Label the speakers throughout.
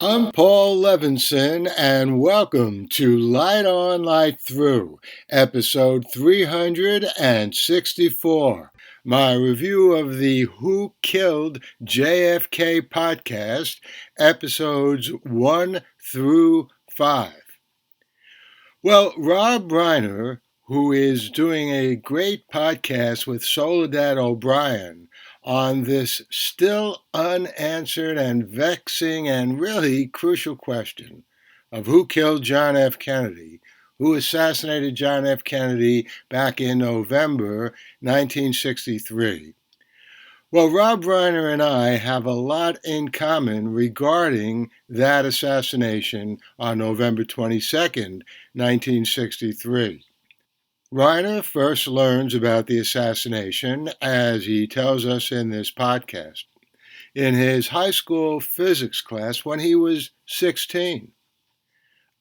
Speaker 1: I'm Paul Levinson, and welcome to Light On, Light Through, episode 364, my review of the Who Killed JFK podcast, episodes 1 through 5. Well, Rob Reiner, who is doing a great podcast with Soledad O'Brien on this still unanswered and vexing and really crucial question of who killed John F. Kennedy, who assassinated John F. Kennedy back in November 1963. Well, Rob Reiner and I have a lot in common regarding that assassination on November 22nd, 1963. Reiner first learns about the assassination, as he tells us in this podcast, in his high school physics class when he was 16.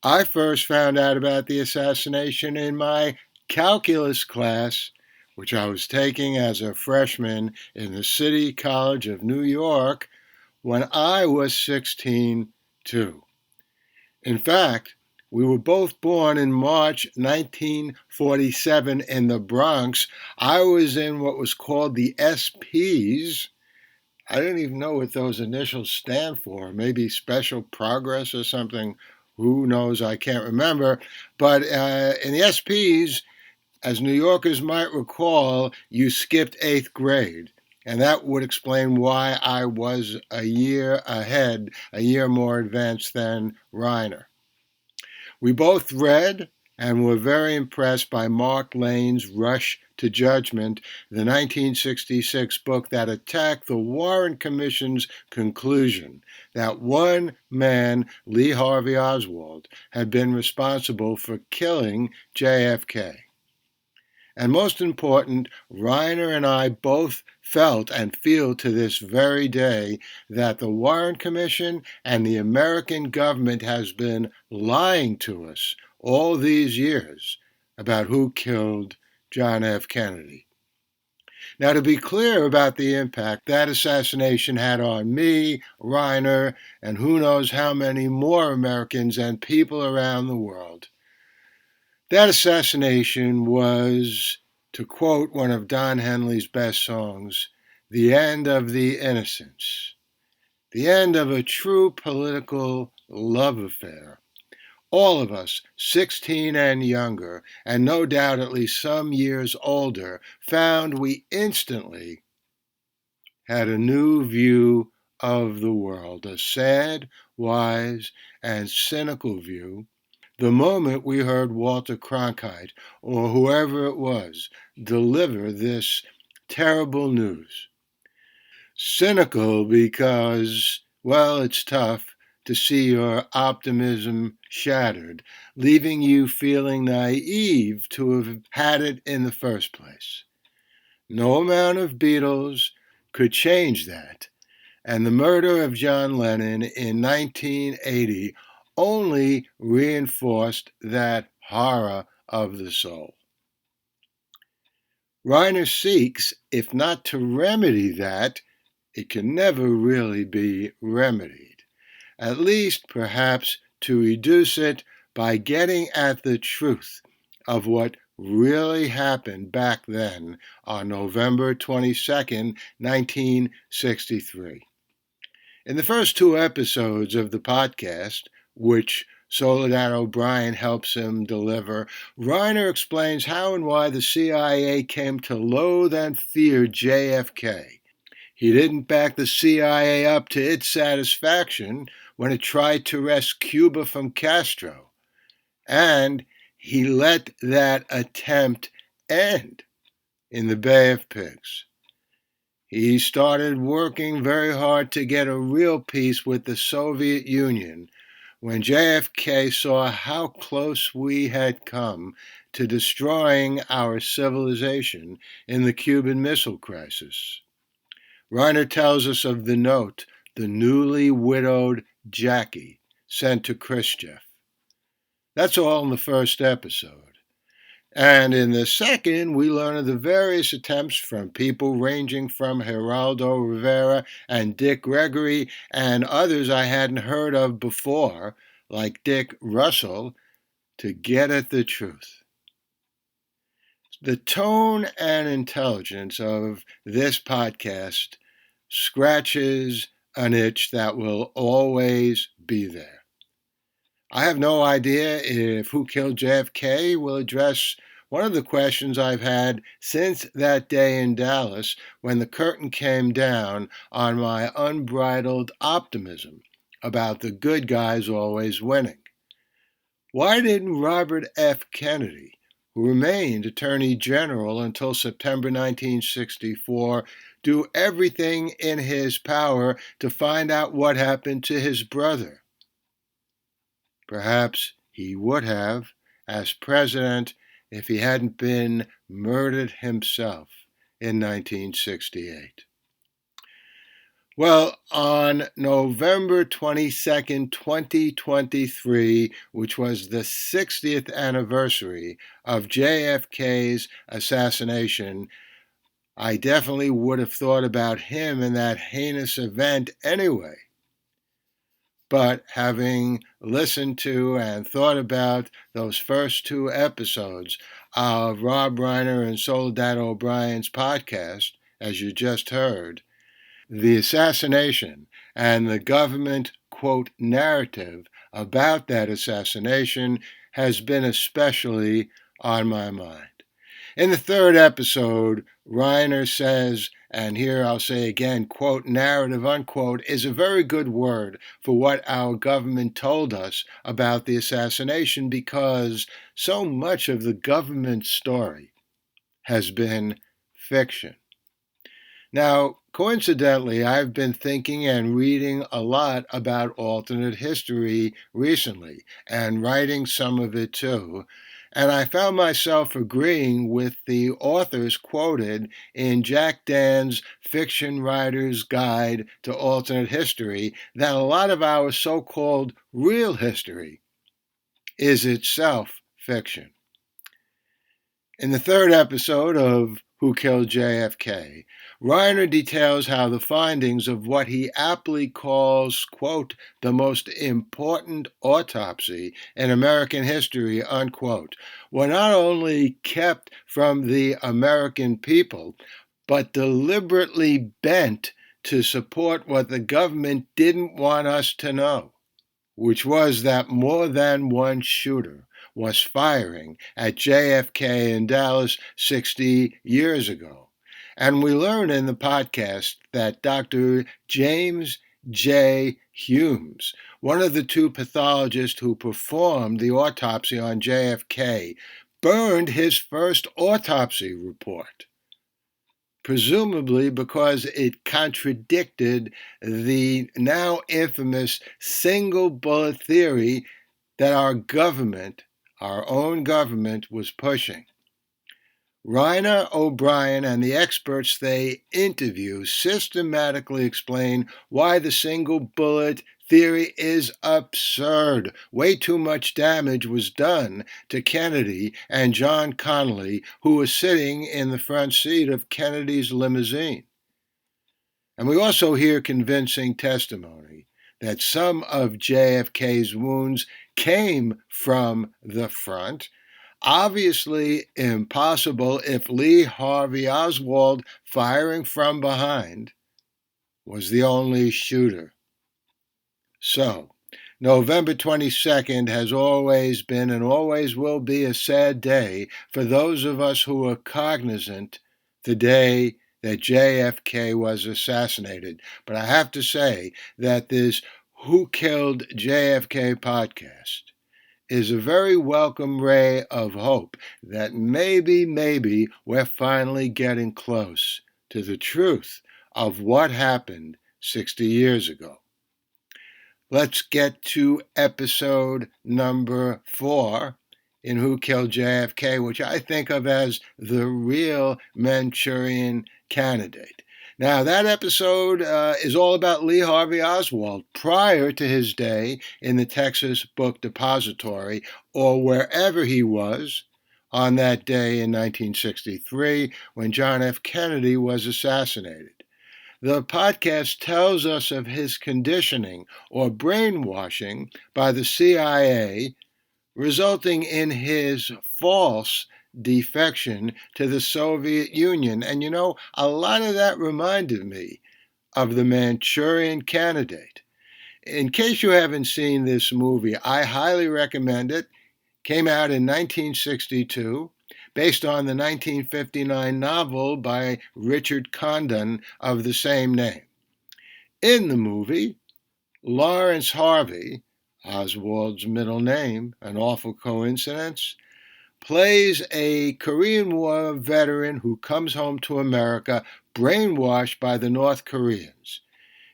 Speaker 1: I first found out about the assassination in my calculus class, which I was taking as a freshman in the City College of New York when I was 16 too. In fact, we were both born in March 1947 in the Bronx. I was in what was called the SPs. I don't even know what those initials stand for. Maybe Special Progress or something. Who knows? I can't remember. But in the SPs, as New Yorkers might recall, you skipped 8th grade. And that would explain why I was a year ahead, a year more advanced than Reiner. We both read and were very impressed by Mark Lane's Rush to Judgment, the 1966 book that attacked the Warren Commission's conclusion that one man, Lee Harvey Oswald, had been responsible for killing JFK. And most important, Reiner and I both felt and feel to this very day that the Warren Commission and the American government has been lying to us all these years about who killed John F. Kennedy. Now, to be clear about the impact that assassination had on me, Reiner, and who knows how many more Americans and people around the world, that assassination was, to quote one of Don Henley's best songs, the end of the innocents, the end of a true political love affair. All of us, 16 and younger, and no doubt at least some years older, found we instantly had a new view of the world, a sad, wise, and cynical view, the moment we heard Walter Cronkite, or whoever it was, deliver this terrible news. Cynical because, well, it's tough to see your optimism shattered, leaving you feeling naive to have had it in the first place. No amount of Beatles could change that, and the murder of John Lennon in 1980 only reinforced that horror of the soul. Reiner seeks, if not to remedy that, it can never really be remedied. At least, perhaps, to reduce it by getting at the truth of what really happened back then on November 22nd, 1963. In the first two episodes of the podcast, which Soledad O'Brien helps him deliver, Reiner explains how and why the CIA came to loathe and fear JFK. He didn't back the CIA up to its satisfaction when it tried to wrest Cuba from Castro, and he let that attempt end in the Bay of Pigs. He started working very hard to get a real peace with the Soviet Union when JFK saw how close we had come to destroying our civilization in the Cuban Missile Crisis. Reiner tells us of the note the newly widowed Jackie sent to Khrushchev. That's all in the first episode. And in the second, we learn of the various attempts from people ranging from Geraldo Rivera and Dick Gregory and others I hadn't heard of before, like Dick Russell, to get at the truth. The tone and intelligence of this podcast scratches an itch that will always be there. I have no idea if Who Killed JFK will address one of the questions I've had since that day in Dallas when the curtain came down on my unbridled optimism about the good guys always winning. Why didn't Robert F. Kennedy, who remained Attorney General until September 1964, do everything in his power to find out what happened to his brother? Perhaps he would have, as president, if he hadn't been murdered himself in 1968. Well, on November 22nd, 2023, which was the 60th anniversary of JFK's assassination, I definitely would have thought about him and that heinous event anyway. But having listened to and thought about those first two episodes of Rob Reiner and Soledad O'Brien's podcast, as you just heard, the assassination and the government, quote, narrative about that assassination has been especially on my mind. In the third episode, Reiner says, and here I'll say again, quote, narrative, unquote, is a very good word for what our government told us about the assassination because so much of the government story has been fiction. Now, coincidentally, I've been thinking and reading a lot about alternate history recently and writing some of it too. And I found myself agreeing with the authors quoted in Jack Dan's Fiction Writer's Guide to Alternate History that a lot of our so-called real history is itself fiction. In the third episode of Who Killed JFK, Reiner details how the findings of what he aptly calls, quote, the most important autopsy in American history, unquote, were not only kept from the American people, but deliberately bent to support what the government didn't want us to know, which was that more than one shooter was firing at JFK in Dallas 60 years ago. And we learn in the podcast that Dr. James J. Humes, one of the two pathologists who performed the autopsy on JFK, burned his first autopsy report, presumably because it contradicted the now infamous single bullet theory that our government, our own government, was pushing. Reiner, O'Brien, and the experts they interview systematically explain why the single bullet theory is absurd. Way too much damage was done to Kennedy and John Connally, who was sitting in the front seat of Kennedy's limousine. And we also hear convincing testimony that some of JFK's wounds came from the front. Obviously impossible if Lee Harvey Oswald, firing from behind, was the only shooter. So, November 22nd has always been and always will be a sad day for those of us who are cognizant the day that JFK was assassinated. But I have to say that this Who Killed JFK podcast is a very welcome ray of hope that maybe we're finally getting close to the truth of what happened 60 years ago. Let's get to episode number 4 in Who Killed JFK, which I think of as the real Manchurian Candidate. Now, that episode is all about Lee Harvey Oswald prior to his day in the Texas Book Depository, or wherever he was, on that day in 1963 when John F. Kennedy was assassinated. The podcast tells us of his conditioning or brainwashing by the CIA, resulting in his false defection to the Soviet Union. And a lot of that reminded me of the Manchurian Candidate. In case you haven't seen this movie, I highly recommend it. Came out in 1962, based on the 1959 novel by Richard Condon of the same name. In the movie, Lawrence Harvey, Oswald's middle name, an awful coincidence, plays a Korean War veteran who comes home to America brainwashed by the North Koreans.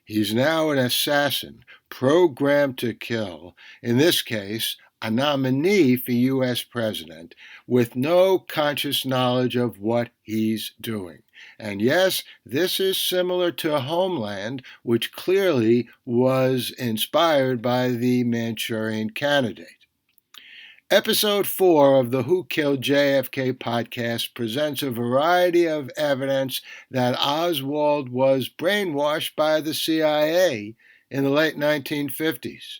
Speaker 1: He's now an assassin, programmed to kill, in this case, a nominee for U.S. president, with no conscious knowledge of what he's doing. And yes, this is similar to Homeland, which clearly was inspired by the Manchurian Candidate. Episode 4 of the Who Killed JFK podcast presents a variety of evidence that Oswald was brainwashed by the CIA in the late 1950s.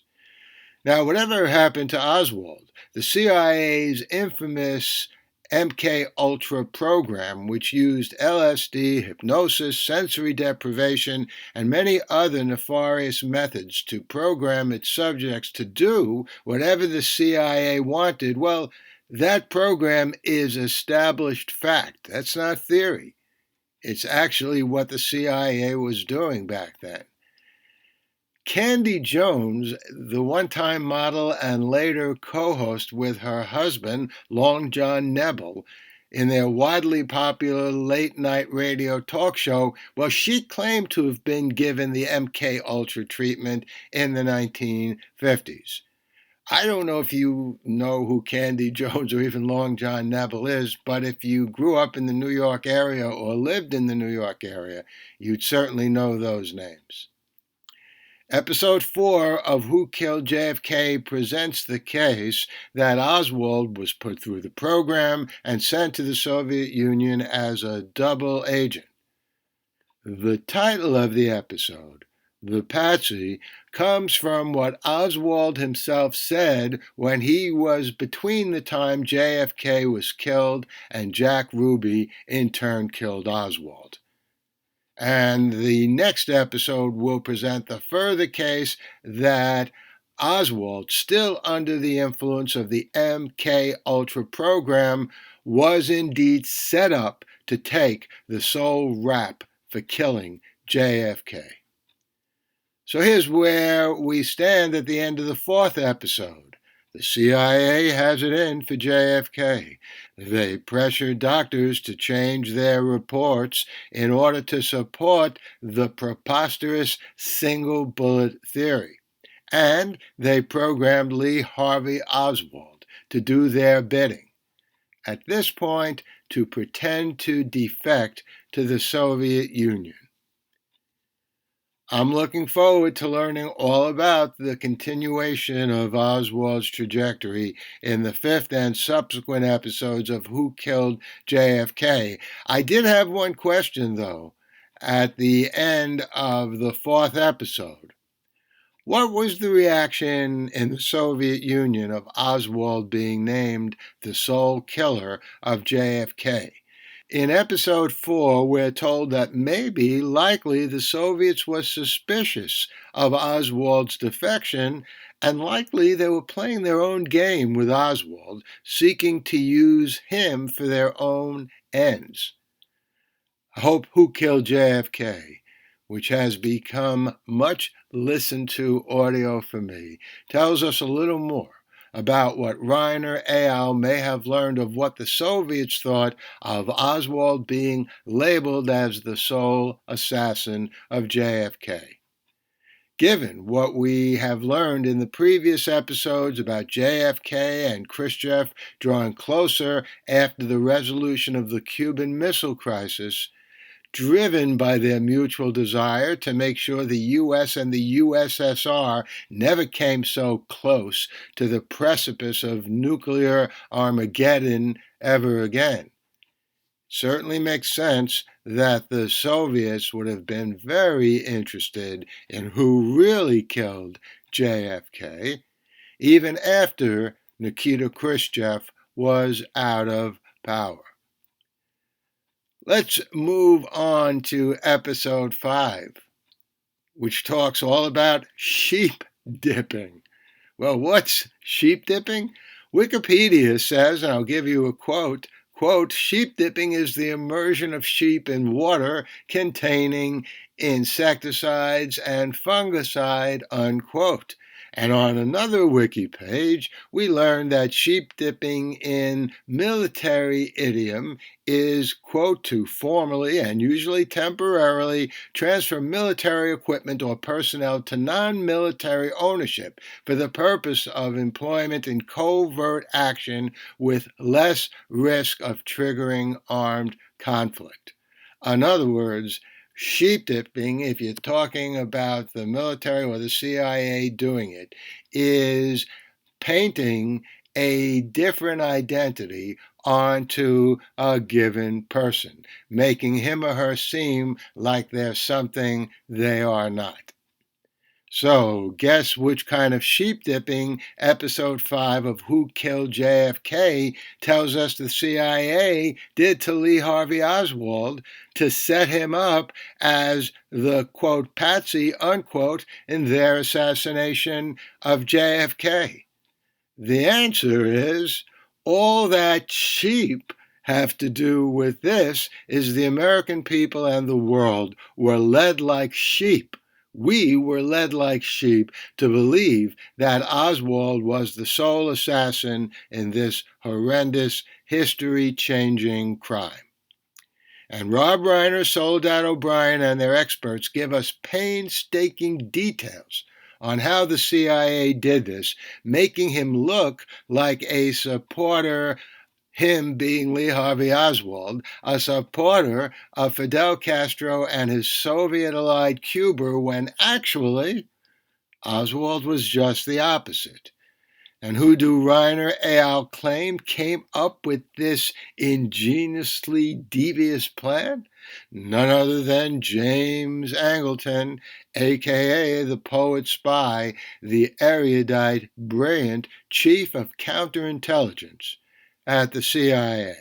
Speaker 1: Now, whatever happened to Oswald, the CIA's infamous MK Ultra program, which used LSD, hypnosis, sensory deprivation, and many other nefarious methods to program its subjects to do whatever the CIA wanted, well, that program is established fact. That's not theory. It's actually what the CIA was doing back then. Candy Jones, the one-time model and later co-host with her husband, Long John Nebel, in their widely popular late-night radio talk show, well, she claimed to have been given the MK Ultra treatment in the 1950s. I don't know if you know who Candy Jones or even Long John Nebel is, but if you grew up in the New York area or lived in the New York area, you'd certainly know those names. Episode 4 of Who Killed JFK presents the case that Oswald was put through the program and sent to the Soviet Union as a double agent. The title of the episode, The Patsy, comes from what Oswald himself said when he was between the time JFK was killed and Jack Ruby in turn killed Oswald. And the next episode will present the further case that Oswald, still under the influence of the MK Ultra program, was indeed set up to take the sole rap for killing JFK. So here's where we stand at the end of the 4th episode. The CIA has it in for JFK. They pressured doctors to change their reports in order to support the preposterous single bullet theory. And they programmed Lee Harvey Oswald to do their bidding. At this point, to pretend to defect to the Soviet Union. I'm looking forward to learning all about the continuation of Oswald's trajectory in the 5th and subsequent episodes of Who Killed JFK. I did have one question, though, at the end of the 4th episode. What was the reaction in the Soviet Union of Oswald being named the sole killer of JFK? In episode 4, we're told that likely, the Soviets were suspicious of Oswald's defection, and likely they were playing their own game with Oswald, seeking to use him for their own ends. I hope Who Killed JFK, which has become much listened to audio for me, tells us a little more about what Rainer Eyal may have learned of what the Soviets thought of Oswald being labeled as the sole assassin of JFK. Given what we have learned in the previous episodes about JFK and Khrushchev drawing closer after the resolution of the Cuban Missile Crisis, driven by their mutual desire to make sure the U.S. and the USSR never came so close to the precipice of nuclear Armageddon ever again. Certainly makes sense that the Soviets would have been very interested in who really killed JFK, even after Nikita Khrushchev was out of power. Let's move on to episode 5, which talks all about sheep dipping. Well, what's sheep dipping? Wikipedia says, and I'll give you a quote, sheep dipping is the immersion of sheep in water containing insecticides and fungicide, unquote. And on another wiki page, we learn that sheep dipping in military idiom is, quote, to formally and usually temporarily transfer military equipment or personnel to non-military ownership for the purpose of employment in covert action with less risk of triggering armed conflict. In other words, sheep dipping, if you're talking about the military or the CIA doing it, is painting a different identity onto a given person, making him or her seem like they're something they are not. So, guess which kind of sheep dipping episode 5 of Who Killed JFK tells us the CIA did to Lee Harvey Oswald to set him up as the, quote, patsy, unquote, in their assassination of JFK? The answer is all that sheep have to do with this is the American people and the world were led like sheep. We were led like sheep to believe that Oswald was the sole assassin in this horrendous, history-changing crime. And Rob Reiner, Soledad O'Brien, and their experts give us painstaking details on how the CIA did this, making him look like a supporter, him being Lee Harvey Oswald, a supporter of Fidel Castro and his Soviet-allied Cuba, when actually Oswald was just the opposite. And who do Reiner et al. Claim came up with this ingeniously devious plan? None other than James Angleton, aka the poet spy, the erudite, brilliant chief of counterintelligence at the CIA.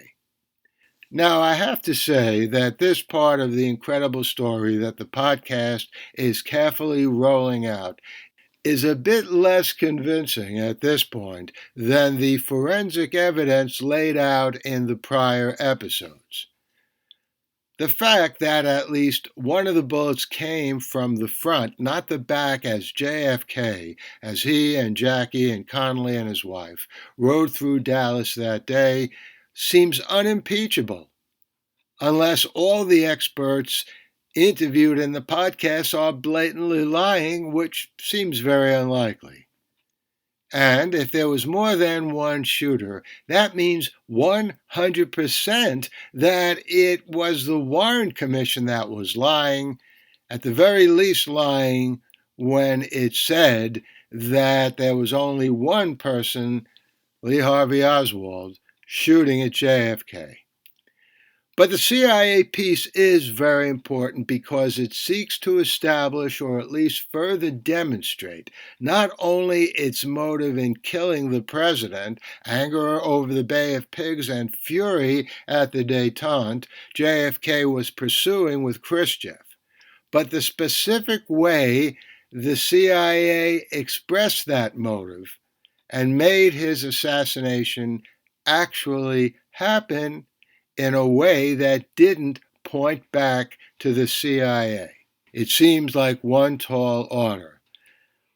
Speaker 1: Now, I have to say that this part of the incredible story that the podcast is carefully rolling out is a bit less convincing at this point than the forensic evidence laid out in the prior episodes. The fact that at least one of the bullets came from the front, not the back, as JFK, as he and Jackie and Connolly and his wife rode through Dallas that day, seems unimpeachable, unless all the experts interviewed in the podcast are blatantly lying, which seems very unlikely. And if there was more than one shooter, that means 100% that it was the Warren Commission that was lying, at the very least lying when it said that there was only one person, Lee Harvey Oswald, shooting at JFK. But the CIA piece is very important because it seeks to establish, or at least further demonstrate, not only its motive in killing the president, anger over the Bay of Pigs, and fury at the détente JFK was pursuing with Khrushchev, but the specific way the CIA expressed that motive and made his assassination actually happen in a way that didn't point back to the CIA. It seems like one tall order.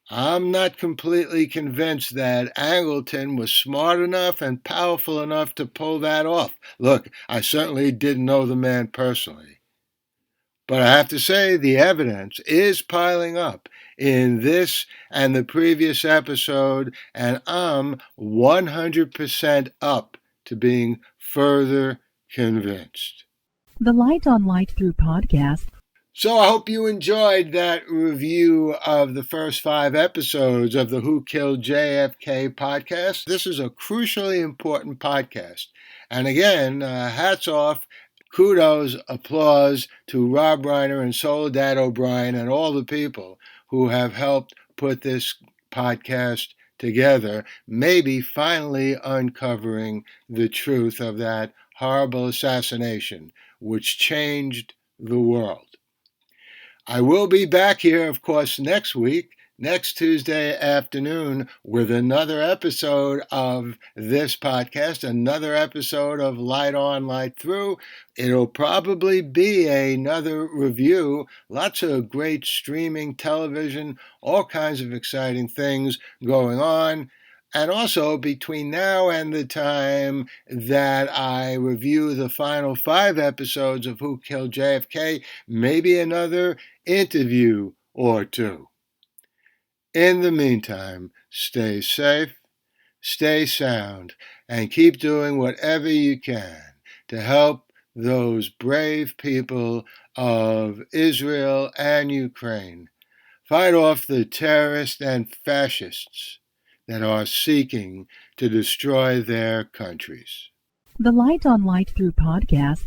Speaker 1: I'm not completely convinced that Angleton was smart enough and powerful enough to pull that off. Look, I certainly didn't know the man personally. But I have to say, the evidence is piling up in this and the previous episode, and I'm 100% up to being further convinced.
Speaker 2: The Light on Light Through podcast.
Speaker 1: So I hope you enjoyed that review of the first 5 episodes of the Who Killed JFK podcast. This is a crucially important podcast. And again, hats off, kudos, applause to Rob Reiner and Soledad O'Brien and all the people who have helped put this podcast together, maybe finally uncovering the truth of that horrible assassination which changed the world. I will be back here, of course, next week, next Tuesday afternoon, with another episode of this podcast, another episode of Light On, Light Through. It'll probably be another review, lots of great streaming television, all kinds of exciting things going on. And also, between now and the time that I review the final 5 episodes of Who Killed JFK, maybe another interview or 2. In the meantime, stay safe, stay sound, and keep doing whatever you can to help those brave people of Israel and Ukraine fight off the terrorists and fascists that are seeking to destroy their countries.
Speaker 2: The Light on Light Through podcast.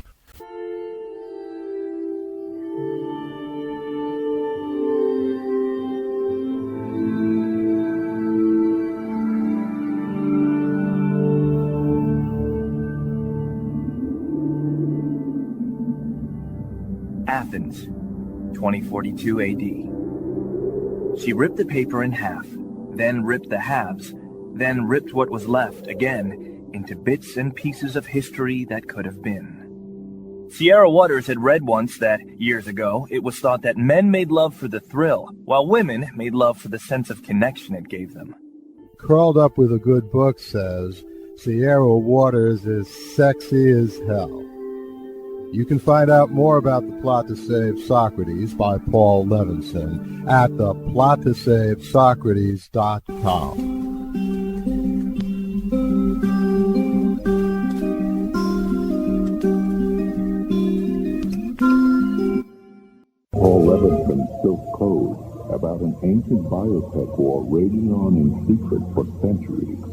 Speaker 3: Athens, 2042 AD. She ripped the paper in half, then ripped the halves, then ripped what was left again into bits and pieces of history that could have been. Sierra Waters had read once that, years ago, it was thought that men made love for the thrill, while women made love for the sense of connection it gave them.
Speaker 4: Curled Up with a Good Book says, Sierra Waters is sexy as hell. You can find out more about The Plot to Save Socrates by Paul Levinson at theplottoSaveSocrates.com.
Speaker 5: Paul Levinson silk code about an ancient biotech war raging on in secret for centuries.